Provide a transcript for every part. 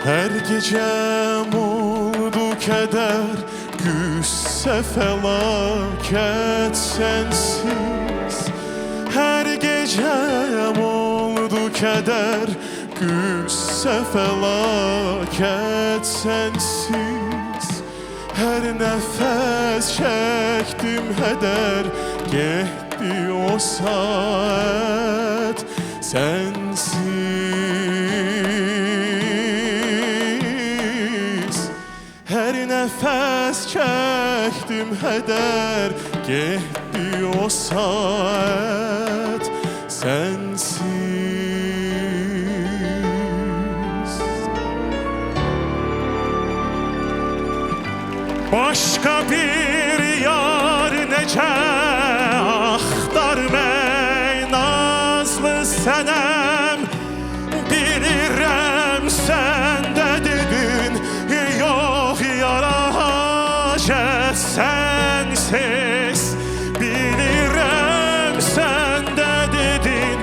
Her gecem oldu keder, güsse felaket sensiz. Her gecem oldu keder, güsse felaket sensiz. Her nefes çektim heder, gitti o saat sensiz. Her nefes çektim heder, gitti o saat sensiz. Başka bir yar nece axtarmay nazlı sənem. Bilirəm sən də dedin, yox yara hacət sənsiz. Bilirəm sən də dedin,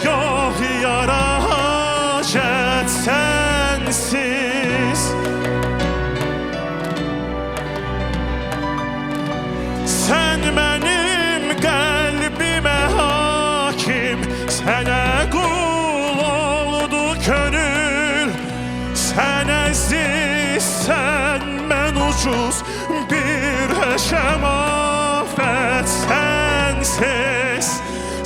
yox yara hacət sənsiz. Sən mənim qəlbimə hakim, sənə qul oldu könül. Sən əzizsən, mən ucuz, bir həşəm afət sənsiz.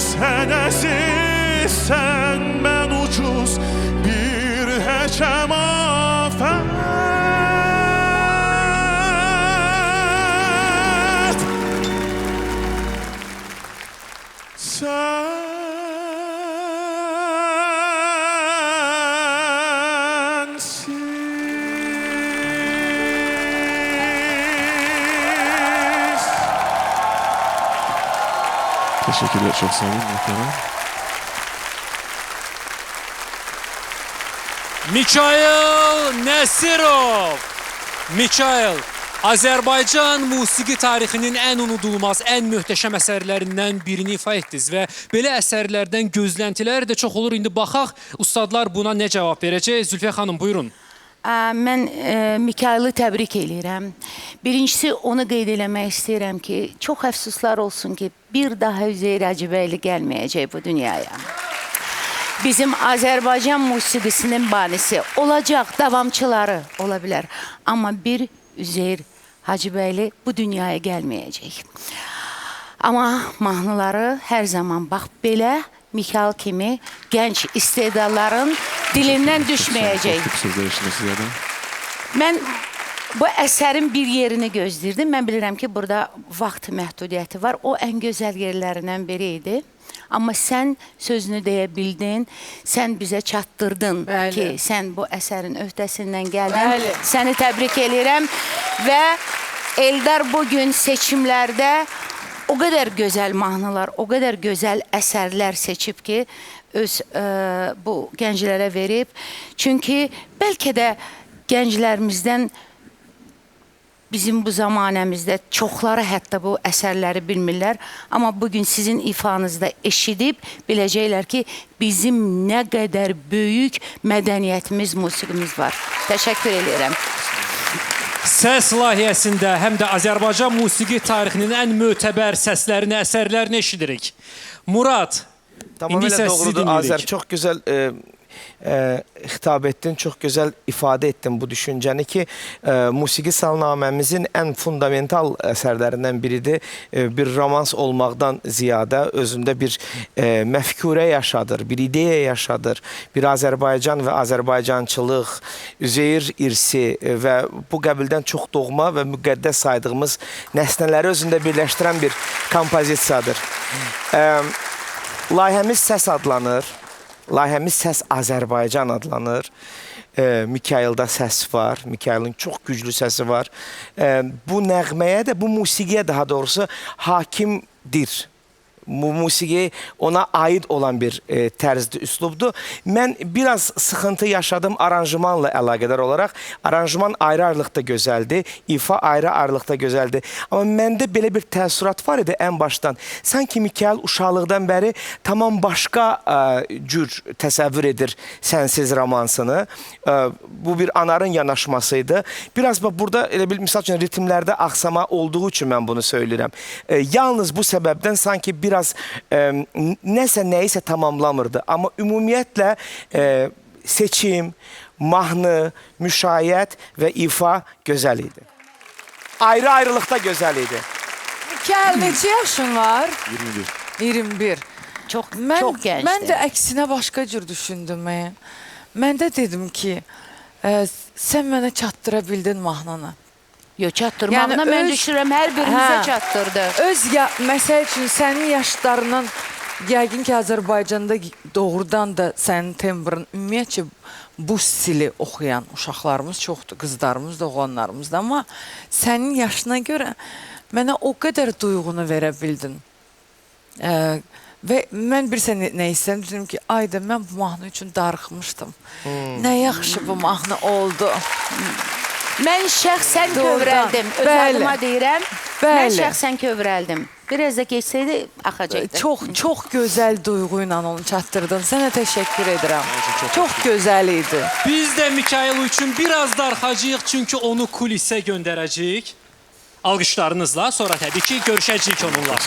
Sən əzizsən, mən ucuz, bir həşəm afət sensiz. Teşekkürler, çok sağ olun muhtemelen. Mikayıl Nəsirov. Mikayıl, Azərbaycan musiqi tarixinin ən unudulmaz, ən möhtəşəm əsərlərindən birini ifa etdiniz və belə əsərlərdən gözləntilər də çox olur. İndi baxaq, ustadlar buna nə cavab verəcək? Zülfiyə xanım, buyurun. Mən Mikayılı təbrik edirəm. Birincisi, onu qeyd eləmək istəyirəm ki, çox əfsuslar olsun ki, bir daha Üzeyir Hacıbəyli gəlməyəcək bu dünyaya. Bizim Azərbaycan musiqisinin banisi olacaq, davamçıları ola bilər. Amma bir Üzeyir Hacıbəyli bu dünyaya gəlməyəcək. Amma mahnıları hər zaman bax belə Mikayıl kimi gənc istedadların dilindən düşməyəcək. Mən bu əsərin bir yerini gözləyirdim. Mən bilirəm ki, burada vaxt məhdudiyyəti var. O ən gözəl yerlərindən biri idi. Amma sən sözünü deyə bildin, sən bizə çatdırdın ki, sən bu əsərin öhdəsindən gəldin. Səni təbrik edirəm və Eldar bugün seçimlərdə o qədər gözəl mahnılar, o qədər gözəl əsərlər seçib ki, öz bu gənclərə verib. Çünki bəlkə də gənclərimizdən bizim bu zamanəmizdə çoxları hətta bu əsərləri bilmirlər. Amma bugün sizin ifanızda eşidib biləcəklər ki, bizim nə qədər böyük mədəniyyətimiz, musiqimiz var. Təşəkkür edirəm. Səs layihəsində həm də Azərbaycan musiqi tarixinin ən mötəbər səslərini, əsərlərini eşidirik. Murad, indi isə sizi dinləyirik. Azər, çox gözəl xitab etdin, çox gözəl ifadə etdin bu düşüncəni ki, musiqi salnaməmizin ən fundamental əsərlərindən biridir. Bir romans olmaqdan ziyadə özündə bir məfkurə yaşadır, bir ideya yaşadır. Bir Azərbaycan və Azərbaycançılıq, Üzeyir irsi və bu qəbildən çox doğma və müqəddəs saydığımız nəsnələri özündə birləşdirən bir kompozisiyadır. Layihəmiz Səs adlanır. Layihəmiz Səs Azərbaycan adlanır. Mikayılda səs var. Mikayılın çox güclü səsi var. Bu nəğməyə də, bu musiqiyə daha doğrusu hakimdir. Musiqi ona aid olan bir tərzdir, üslubdur. Mən biraz sıxıntı yaşadım aranjmanla əlaqədar olaraq. Aranjman ayrı-ayrılıqda gözəldir, ifa ayrı-ayrılıqda gözəldir. Amma məndə belə bir təəssürat var idi ən başdan. Sanki Mikail uşaqlıqdan bəri tamam başqa cür təsəvvür edir Sənsiz romansını. Bu bir anarın yanaşmasıydı. Biraz burada elə bil, misal üçün ritmlərdə axsama olduğu üçün mən bunu söyləyirəm. Yalnız bu səbəbdən sanki biraz nəyisə tamamlamırdı. Amma ümumiyyətlə seçim, mahnı, müşayiət və ifa gözəl idi. Ayrı-ayrılıqda gözəl idi. Mikail, neçə yaşın var? 21. 21. Çox gəncdir. Mən də əksinə başqa cür düşündüm. Mən də dedim ki, sən mənə çatdıra bildin mahnını. Yox, çatdırmağına mən düşürəm, hər birimizə çatdırdı. Məsəl üçün, sənin yaşlarının, yəqin ki, Azərbaycanda doğrudan da sənin tembrın, ümumiyyətcə, bu stili oxuyan uşaqlarımız çoxdur, qızlarımız da, oğlanlarımız da. Amma sənin yaşına görə mənə o qədər duyğunu verə bildin. Və mən bir sənə nə istəyəm, dedim ki, ayda mən bu mahnı üçün darıxmışdım. Nə yaxşı bu mahnı oldu. Mən şəxsən kövrəldim. Öz adıma deyirəm. Mən şəxsən kövrəldim. Biraz da geçsəydi, axacaqdı. Çox gözəl duyğu ilə onu çatdırdın. Sənə təşəkkür edirəm. Çox gözəl idi. Biz də Mikail üçün biraz darxacağıq, çünki onu kulisə göndərəcəyik. Alqışlarınızla, sonra təbii ki, görüşəcəyik onunla.